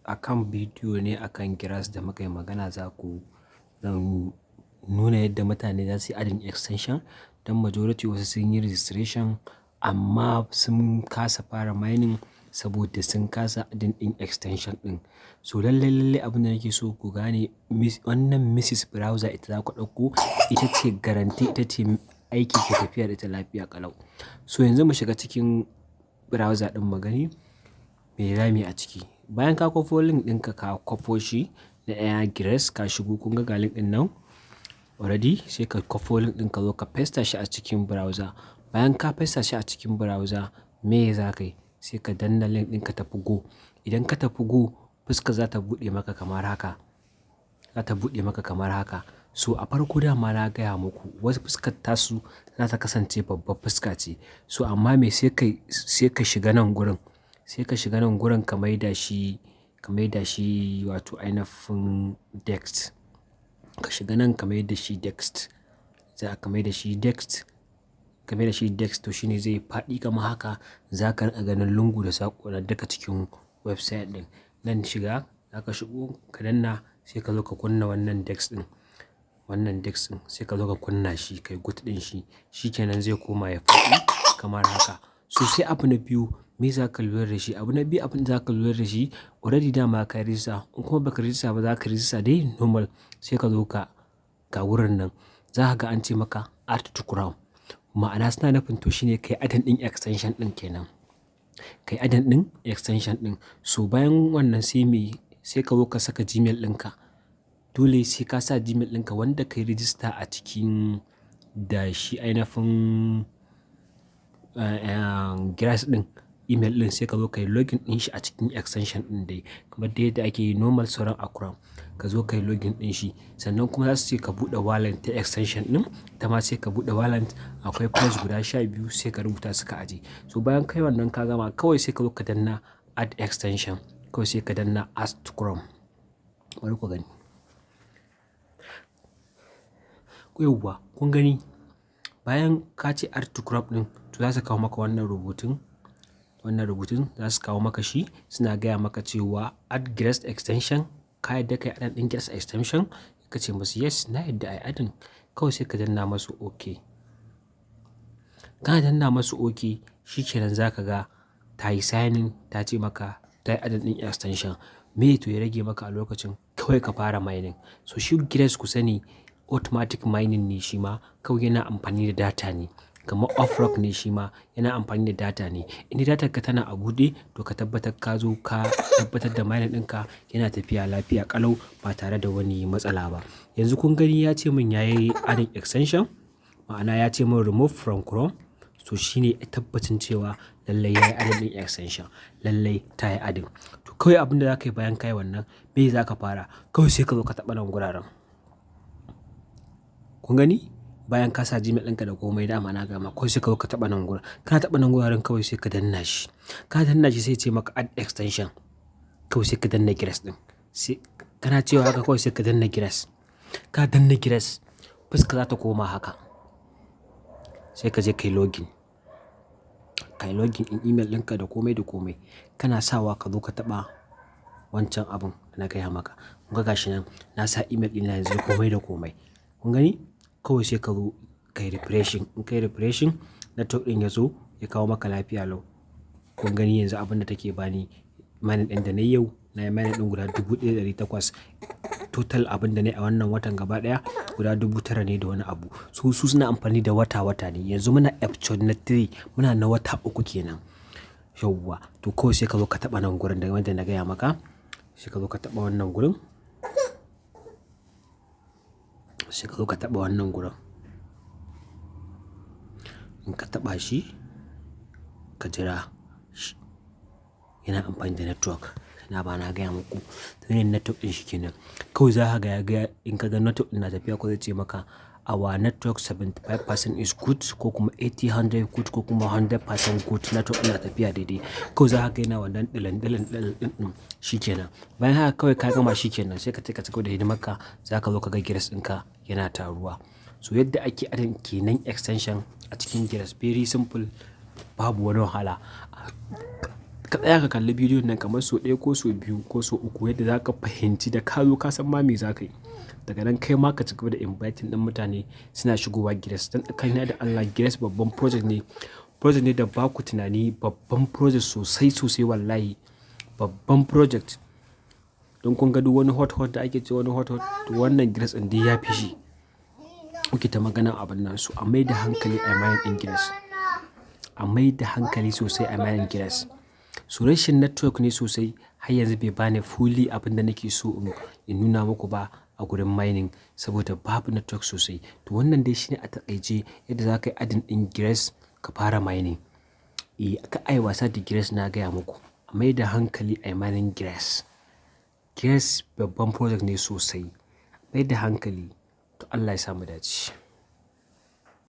akan bidiyo ne akan giras da muka yi magana zan nuna yadda mutane za su yi adin extension don majority wasu sun yi registration amma sun kasa fara mining saboda sun kasa adin ɗin extension ɗin. So lallai abin da nake so ku gane wannan Mrs. Browser ita za ku ɗauko, ita ce garanti, ita ce aiki ke tafiya da ita lafiya ƙalau. So yanzu mu shiga cikin browser ɗin mu gani me za mu yi a ciki. Bayan ka kwafo link ɗinka ka kwafo shi na giras ka shigo kun ga link ɗin nan already, sai ka kwafo link ɗin ka zo ka paste shi a cikin browser. Bayan ka paste shi a cikin browser me za ka yi? Sai ka danna link ɗin ka tafi go. Idan ka tafi go fuska za ta buɗe maka kamar haka. So a farko dama na gaya muku wasu fuskar tasu za ta kasance babbar fuska ce. So amma me sai ka shiga nan gurin. Sai ka shiga nan gurin ka maida shi wato ainafin text. Ka shiga nan ka maida shi text. Za ka maida shi text. Ka maida shi text to shine zai faɗi kamar haka. Za ka riƙa ganin lungu da saƙo na duka cikin website ɗin. Nan shiga za ka shigo ka danna sai ka zo ka kunna wannan text ɗin. Sai ka zo ka kunna shi kai gut ɗin shi. Shi kenan zai koma ya faɗi kamar haka. So sai abu na biyu me za ka lura da shi? Abu na biyu abin da za ka lura da shi already dama ka register. In kuma baka register ba za ka register dai normal. Sai ka zo ga wurin nan. Za ka ga an ce maka add to Chrome. Ma'ana suna nufin to shine kai adin ɗin extension ɗin kenan. Kai adin ɗin extension ɗin. So bayan wannan sai ka zo ka saka Gmail ɗinka. Dole sai ka sa Gmail ɗinka wanda ka yi register a cikin da shi ainafin giras ɗin. Email ɗin sai ka zo ka yi login ɗin shi a cikin extension ɗin dai. Kamar dai yadda ake yi normal sauran a Chrome. Ka zo ka yi login ɗin shi. Sannan kuma za su ce ka buɗe wallet ta extension ɗin. Ta ma sai ka buɗe wallet. Akwai price guda 12 sai ka rubuta suka aje. So bayan kai wannan ka gama kawai sai ka zo ka danna add extension. Kawai sai ka danna add to Chrome. Bari ku gani. Yauwa kun gani bayan ka ce add to Chrome ɗin to za su kawo maka wannan rubutun za su kawo maka shi suna gaya maka cewa add giras extension. Ka yadda kai adin ɗin giras extension? Ka ce musu yes na yadda ai adin. Kawai sai ka danna masu OK. Kana danna masu OK shi kenan za ka ga ta yi signing ta ce maka ta yi adin ɗin extension. Me to ya rage maka a lokacin kawai ka fara mining. So shi giras ku sani automatic mining ne shi ma kawai yana amfani da data ne. Kamar Upwork ne shi ma yana amfani da data ne. In data ka tana a buɗe to ka tabbatar ka zo ka tabbatar da mining ɗinka yana tafiya lafiya ƙalau ba tare da wani matsala ba. Yanzu kun gani ya ce min ya yi adin extension. Ma'ana ya ce min remove from Chrome. So shine tabbacin cewa lallai ya yi adin ɗin extension. Lallai ta yi adin. To kawai abin da za ka yi bayan ka yi wannan me za ka fara? Kawai sai ka zo ka taɓa nan guraren. Kun gani? Bayan ka sa Gmail ɗinka da komai dama na gama kawai sai ka zo ka taɓa nan gurin. Kana taɓa nan guraren kawai sai ka danna shi. Ka danna shi sai ce maka add extension. Kawai sai ka danna giras ɗin. Kana cewa haka kawai sai ka danna giras. Ka danna giras fuska za ta koma haka. Sai ka je ka yi login. Ka yi login in email ɗinka da komai da komai. Kana sawa ka zo ka taɓa wancan abun da na gaya maka. Kun ga gashi nan na sa email ɗina yanzu komai da komai. Kun gani? Kawai sai ka zo ka yi refreshing. In ka yi refreshing network ɗin ya zo ya kawo maka lafiya lau. Kun gani yanzu abin da take bani mining ɗin da na yau na yi mining ɗin guda 1,800. Total abin da na yi a wannan watan gaba ɗaya guda 9,000 ne da wani abu. Su suna amfani da wata ne. Yanzu muna episode na 3 muna na wata 3 kenan. Yauwa to kawai sai ka zo ka taɓa nan gurin da wanda na gaya maka. Sai ka zo ka taɓa wannan gurin. In ka taɓa shi ka jira shi. Yana amfani da network. Na gaya muku. Yanayin network ɗin shi kenan. Kawai za ka ga in ka ga network ɗin na tafiya ko zai ce maka our network 75% is good ko kuma 80-100 good ko kuma 100% good. Network ɗin na tafiya daidai. Kawai za ka ga yana wannan ɗin shi kenan. Bayan haka kawai ka gama shi kenan sai ka cigaba da hidimarka. Za ka zo ka ga giras ɗinka yana taruwa. So yadda ake adin kenan extension a cikin giras very simple babu wani wahala. ka tsaya ka kalli bidiyon nan kamar sau ɗaya ko sau biyu ko sau uku yadda za ka fahimci da ka zo ka san ma me za ka yi. Daga nan kai ma ka ci gaba da inviting ɗin mutane suna shigowa gidas. Dan tsakanina da Allah gidas babban project ne. Project ne da ba ku tunani, babban project sosai sosai wallahi. Babban project. Don kun ga duk wani hot da ake cewa wani hot to wannan gidas ɗin dai ya fi shi. Muke ta magana abin nan su a mai da hankali a mayin ɗin gidas. A mai da hankali sosai a mayin gidas. So rashin network ne sosai har yanzu bai bani fully abin da nake so in nuna muku ba a gurin mining saboda babu network sosai. To wannan dai shine a taƙaice yadda za ka yi adin ɗin gidas ka fara mining. Aka ai wasa da gidas na gaya muku. A mai da hankali a mining gidas. Gidas babban project ne sosai. Mai da hankali to Allah ya samu dace.